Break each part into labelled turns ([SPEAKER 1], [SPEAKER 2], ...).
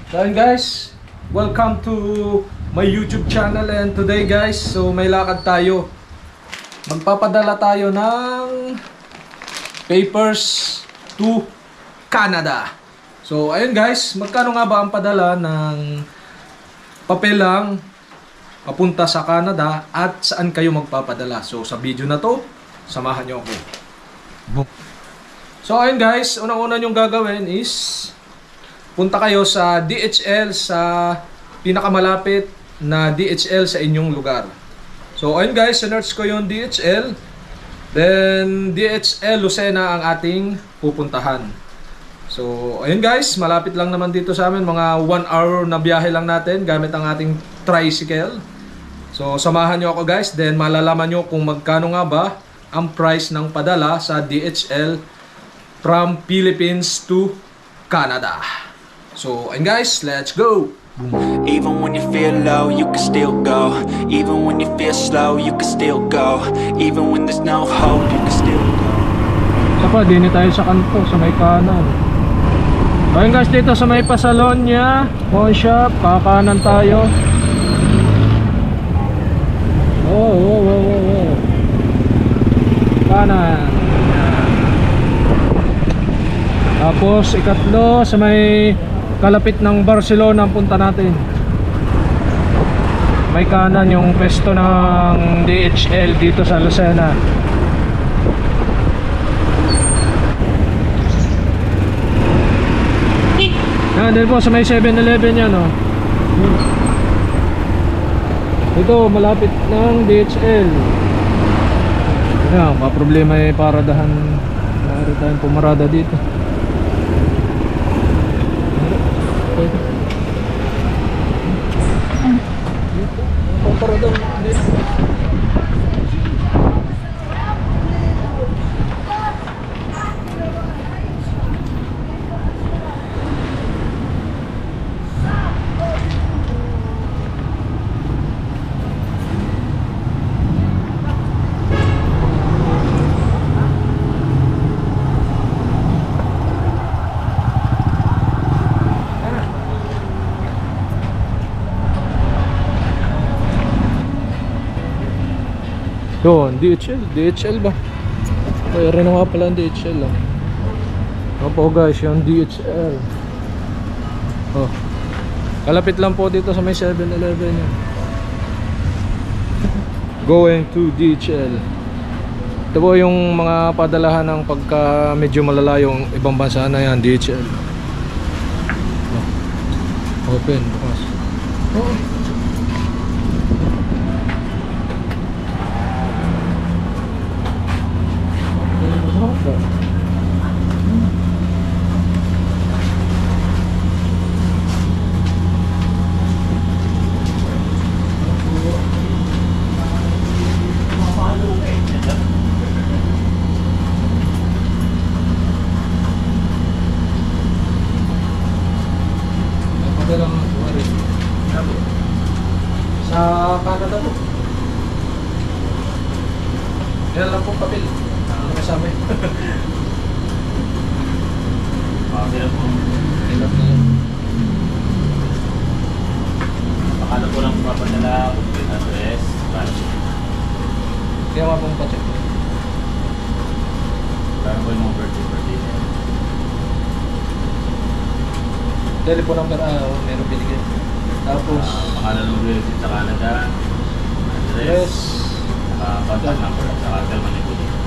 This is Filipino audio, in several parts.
[SPEAKER 1] So ayun guys, welcome to my YouTube channel, and today guys, so may lakad tayo. Magpapadala tayo ng papers to Canada. So ayun guys, magkano nga ba ang padala ng papelang papunta sa Canada at saan kayo magpapadala? So sa video na to, samahan nyo ako. So ayun guys, unang-una nyong gagawin is punta kayo sa DHL, sa pinakamalapit na DHL sa inyong lugar. So ayun guys, sinearch ko yung DHL. Then DHL Lucena ang ating pupuntahan. So ayun guys, malapit lang naman dito sa amin. Mga 1 hour na biyahe lang natin gamit ang ating tricycle. So samahan nyo ako guys, then malalaman nyo kung magkano nga ba ang price ng padala sa DHL from Philippines to Canada. So, and guys, let's go!
[SPEAKER 2] Even when you feel low, you can still go. Even when you feel slow, you can still go. Even when there's no hope, you can still go.
[SPEAKER 1] Sapa, dini tayo sa kanto, sa may kanan. Ayun guys, dito sa may Pasalonia pawn shop, kakanan tayo. Oh. Kanan. Tapos ikatlo sa may kalapit ng Barcelona ang punta natin. May kanan yung pwesto ng DHL dito sa Lucena. Yan din po sa may 7-Eleven yan, oh. Ito malapit ng DHL. Yan, problema ay paradahan pumarada dito. Parada dito. Yun, DHL ba? Kaya rin nga pala ang DHL lang. Opo guys, yung DHL. Oh. Kalapit lang po dito sa may 7-Eleven yan. Going to DHL. Ito po yung mga padalahan ng pagka medyo malalayong ibang bansa na yan, DHL. Oh. Open, bukas. Oh. Sa Canada po. Yan lang po papel. Ano kasama yun?
[SPEAKER 3] Papel po.
[SPEAKER 1] Ilan na yun.
[SPEAKER 3] Pakala po lang papadala complete address.
[SPEAKER 1] Kaya nga pong pa-check po.
[SPEAKER 3] Kaya po yung mga birthday niya.
[SPEAKER 1] Telephone number, meron binigyan. Tapos
[SPEAKER 3] Pakala ng relative sa Canada. Address. Contact number. Saka Telman po dito.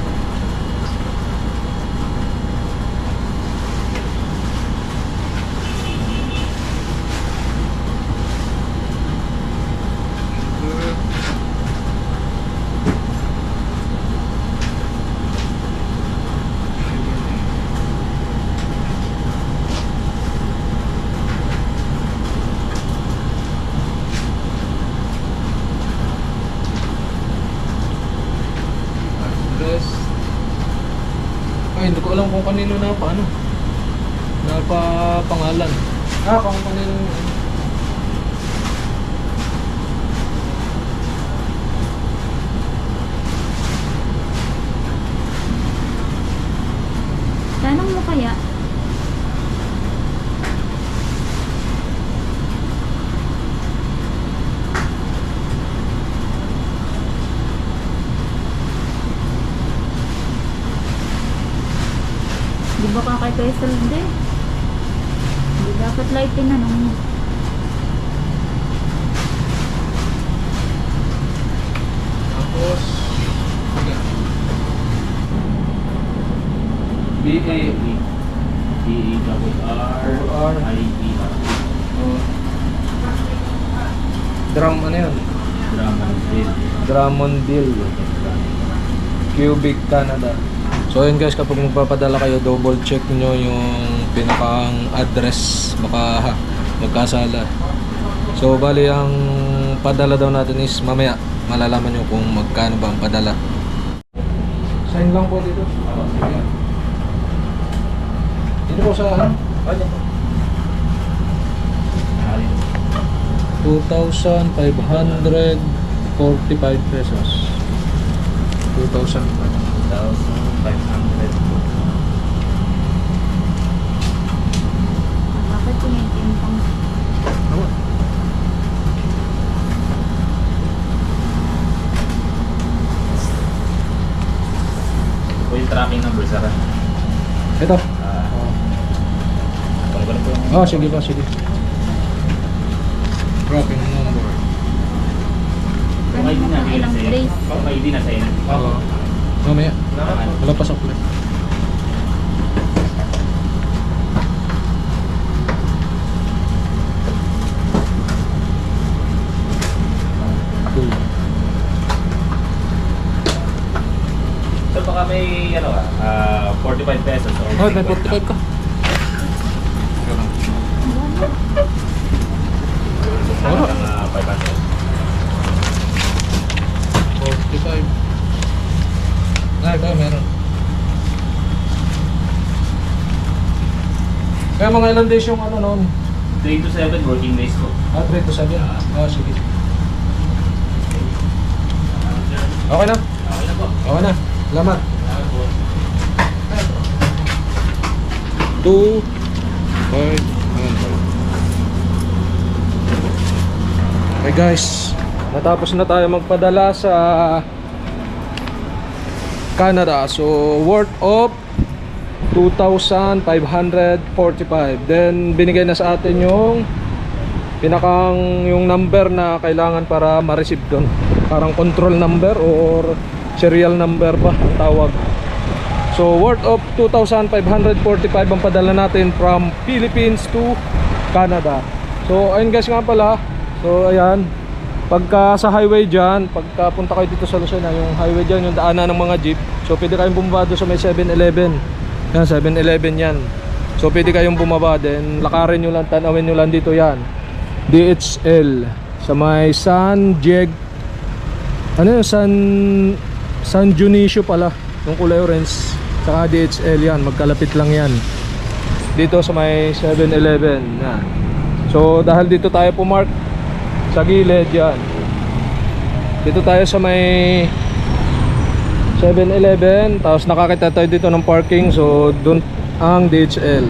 [SPEAKER 1] ay, hindi ko alam kung kanino na paano. Pangalan. Kung kanino.
[SPEAKER 4] Tanong mo kaya? vessel din. Hindi dapat light tinanong mo.
[SPEAKER 1] Tapos BA
[SPEAKER 3] D-E-R-R I-E-R.
[SPEAKER 1] drum ano yun? Drummondville Quebec, Canada. So yun guys, kapag magpapadala kayo, double check nyo yung pinakang address, baka magkasala. So bali ang padala daw natin is mamaya malalaman nyo kung magkano ba ang padala. Sign lang po dito. Dito po sa ano? 2,545 pesos. 2,000.
[SPEAKER 3] 1,500.
[SPEAKER 4] Bakit tinitimpang?
[SPEAKER 1] Tama.
[SPEAKER 3] Ito yung tracking number, sir.
[SPEAKER 1] Ito.
[SPEAKER 3] Wala ko na po yung...
[SPEAKER 1] Oh, sige pa, sige. Dropping number.
[SPEAKER 3] Yung ID na, bigyan na
[SPEAKER 4] Ilang
[SPEAKER 3] sa'yo.
[SPEAKER 4] days?
[SPEAKER 3] Yung ID na sa'yo.
[SPEAKER 1] Oo. Mamaya. Wala pa supply. Cool.
[SPEAKER 3] So baka may, 45 pesos or...
[SPEAKER 1] Oh, may 45 ka.
[SPEAKER 3] Ano? 500.
[SPEAKER 1] 45. Ay, ba, meron. Kaya mga ilang days yung ano noon?
[SPEAKER 3] 3 to 7 working days po.
[SPEAKER 1] 3 to 7. Sige. Okay na?
[SPEAKER 3] Okay na po.
[SPEAKER 1] Okay na. Salamat.
[SPEAKER 3] Salamat po.
[SPEAKER 1] 2, 5, Okay guys, natapos na tayo magpadala sa Canada. So worth of 2,545. Then binigay na sa atin yung yung number na kailangan para ma-receive doon. Parang control number or serial number ba ang tawag. So worth of 2,545 ang padala natin from Philippines to Canada. So ayun guys nga pala. So ayan, pagka sa highway dyan, pagka punta kayo dito sa Lucena, yung highway dyan, yung daanan ng mga jeep, so pwede kayong bumaba doon sa may 7-Eleven. Yan, 7-Eleven yan. So pwede kayong bumaba, then lakarin nyo lang, tanawin nyo lang dito yan, DHL sa may San Jeg, ano yun, San Dionisio pala, yung kulay orange, saka DHL yan, magkalapit lang yan dito sa may 7-Eleven yan. So dahil dito tayo pumark sa gilid yan, dito tayo sa may 7-Eleven, tapos nakakita tayo dito ng parking, so doon ang DHL.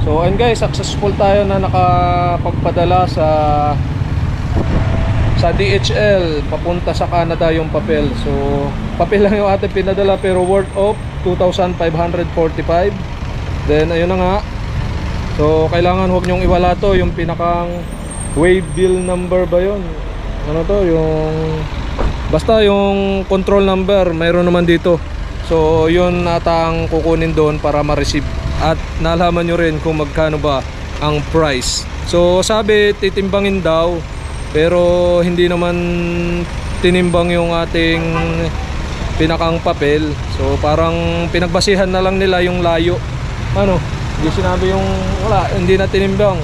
[SPEAKER 1] So ayun guys, successful tayo na nakapagpadala sa DHL papunta sa Canada yung papel. So papel lang yung ating pinadala pero worth of 2,545. Then ayun na nga, so kailangan huwag nyong iwala to, yung pinakang waybill number ba yun? Ano to? Yung basta yung control number mayroon naman dito. So yun atang kukunin doon para ma-receive. At nalaman nyo rin kung magkano ba ang price. So sabi titimbangin daw, pero hindi naman tinimbang yung ating pinakang papel. So parang pinagbasihan na lang nila yung layo. Ano? Hindi sinabi yung wala, hindi na tinimbang.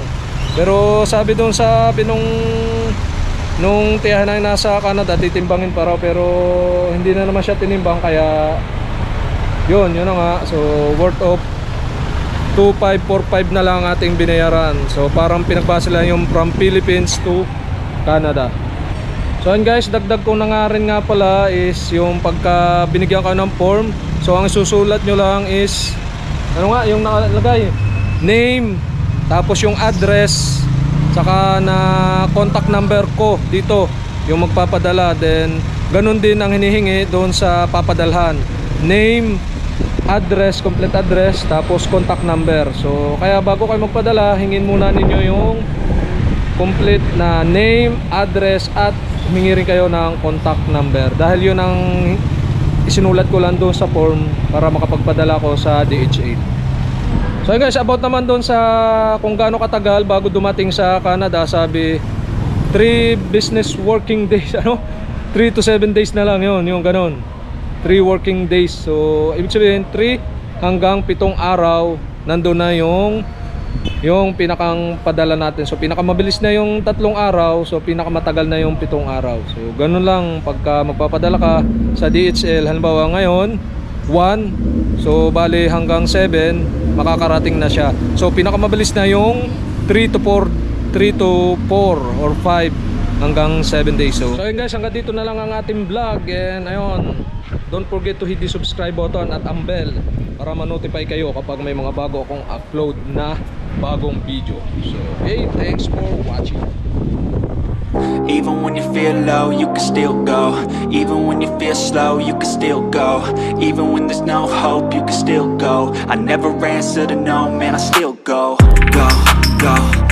[SPEAKER 1] Pero sabi nung tiyahan na nasa Canada, titimbangin pa raw, pero hindi na naman siya tinimbang, kaya yun na nga. So worth of 2,545 na lang ating binayaran. So parang pinagbase lang yung from Philippines to Canada. So yun guys, dagdag ko na nga rin nga pala is yung pagka binigyan ka ng form, so ang susulat nyo lang is ano nga yung nakalagay, name, tapos yung address, saka na contact number ko dito yung magpapadala. Then ganun din ang hinihingi doon sa papadalhan, name, address, complete address, tapos contact number. So kaya bago kayo magpadala, hingin muna ninyo yung complete na name, address, at humingi rin kayo ng contact number, dahil yun ang isinulat ko lang doon sa form para makapagpadala ko sa DH8. So yun guys, about naman doon sa kung gaano katagal bago dumating sa Canada, sabi 3 business working days, 3 to 7 days na lang yun, yung ganon, 3 working days. So ibig sabihin 3 hanggang 7 araw nandun na yung pinakang padala natin. So pinakamabilis na yung 3 araw, so pinakamatagal na yung 7 araw. So ganun lang pagka magpapadala ka sa DHL. Halimbawa ngayon 1, so bali hanggang 7 makakarating na siya. So pinakamabilis na yung 3 to 4 or 5 hanggang 7 days. So yun guys, hanggang dito na lang ang ating vlog. And ayun, don't forget to hit the subscribe button at ang bell para ma-notify kayo kapag may mga bago akong upload na bagong video. So hey, thanks for watching.
[SPEAKER 2] Even when you feel low, you can still go. Even when you feel slow, you can still go. Even when there's no hope, you can still go. I never answer to no, man, I still go. Go, go.